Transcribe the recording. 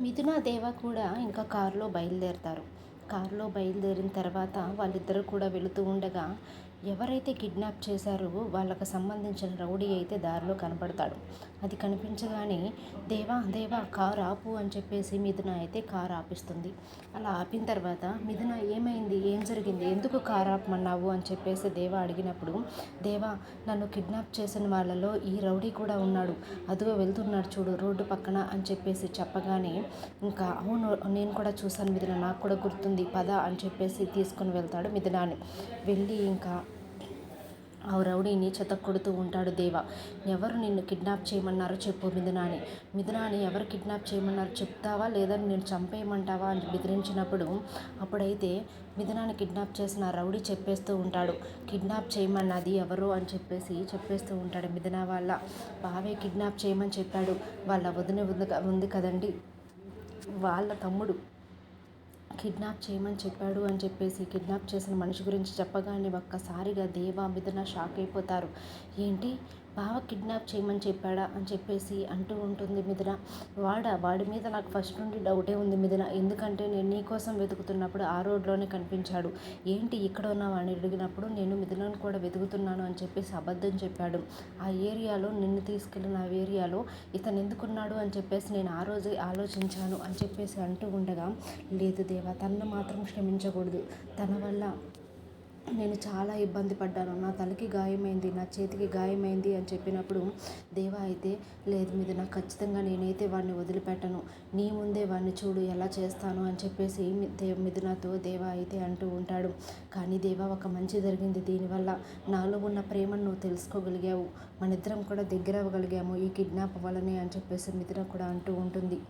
మిథున, దేవ కూడా ఇంకా కారులో బయలుదేరతారు. కారులో బయలుదేరిన తర్వాత వాళ్ళిద్దరూ కూడా వెళుతూ ఉండగా ఎవరైతే కిడ్నాప్ చేశారో వాళ్ళకి సంబంధించిన రౌడీ అయితే దారిలో కనపడతాడు. అది కనిపించగానే దేవా దేవా కారు ఆపు అని చెప్పేసి మిథున అయితే కారు ఆపిస్తుంది. అలా ఆపిన తర్వాత మిథున ఏమైంది, ఏం జరిగింది, ఎందుకు కారు ఆపమన్నావు అని చెప్పేసి దేవా అడిగినప్పుడు, దేవా నన్ను కిడ్నాప్ చేసిన వాళ్ళలో ఈ రౌడీ కూడా ఉన్నాడు, అదిగో వెళ్తున్నాడు చూడు రోడ్డు పక్కన అని చెప్పేసి చెప్పగానే, ఇంకా అవును నేను కూడా చూశాను మిథున, నాకు కూడా గుర్తుంది పద అని చెప్పేసి తీసుకొని వెళ్తాడు మిథునాని. వెళ్ళి ఇంకా ఆ రౌడీని చెతక్కొడుతూ ఉంటాడు దేవ. ఎవరు నిన్ను కిడ్నాప్ చేయమన్నారో చెప్పు మిథునాని. మిథునాని ఎవరు కిడ్నాప్ చేయమన్నారో చెప్తావా లేదా నేను చంపేయమంటావా అని బెదిరించినప్పుడు, అప్పుడైతే మిథునాని కిడ్నాప్ చేసిన ఆ రౌడీ చెప్పేస్తూ ఉంటాడు, కిడ్నాప్ చేయమన్నది ఎవరు అని చెప్పేసి చెప్పేస్తూ ఉంటాడు. మిథున వాళ్ళ బావే కిడ్నాప్ చేయమని చెప్పాడు, వాళ్ళ వదిన ఉంది కదండి, వాళ్ళ తమ్ముడు కిడ్నాప్ చేయమని చెప్పాడు అని చెప్పేసి కిడ్నాప్ చేసిన మనిషి గురించి చెప్పగానే ఒక్కసారిగా దేవ, మిథున షాక్ అయిపోతారు. ఏంటి, బావ కిడ్నాప్ చేయమని చెప్పాడా అని చెప్పేసి అంటూ ఉంటుంది మిథున. వాడి మీద నాకు ఫస్ట్ నుండి డౌటే ఉంది మిథున, ఎందుకంటే నేను నీ కోసం వెతుకుతున్నప్పుడు ఆ రోడ్లోనే కనిపించాడు. ఏంటి ఇక్కడ ఉన్నావు అని అడిగినప్పుడు నేను మిథునను కూడా వెతుకుతున్నాను అని చెప్పేసి అబద్ధం చెప్పాడు. ఆ ఏరియాలో నిన్ను తీసుకెళ్ళిన ఆ ఏరియాలో ఇతను ఎందుకున్నాడు అని చెప్పేసి నేను ఆ రోజే ఆలోచించాను అని చెప్పేసి అంటూ ఉండగా, లేదు దేవా తనను మాత్రం క్షమించకూడదు, తన వల్ల నేను చాలా ఇబ్బంది పడ్డాను, నా తలకి గాయమైంది, నా చేతికి గాయమైంది అని చెప్పినప్పుడు దేవా అయితే, లేదు మిథున ఖచ్చితంగా నేనైతే వాడిని వదిలిపెట్టను, నీ ముందే వాడిని చూడు ఎలా చేస్తాను అని చెప్పేసి మిథునతో దేవా అయితే అంటూ ఉంటాడు. కానీ దేవా ఒక మంచి జరిగింది దీనివల్ల, నాలో ఉన్న ప్రేమను నువ్వు తెలుసుకోగలిగావు, మన ఇద్దరం కూడా దగ్గర అవ్వగలిగాము ఈ కిడ్నాప్ వల్లనే అని చెప్పేసి మిథున కూడా అంటూ ఉంటుంది.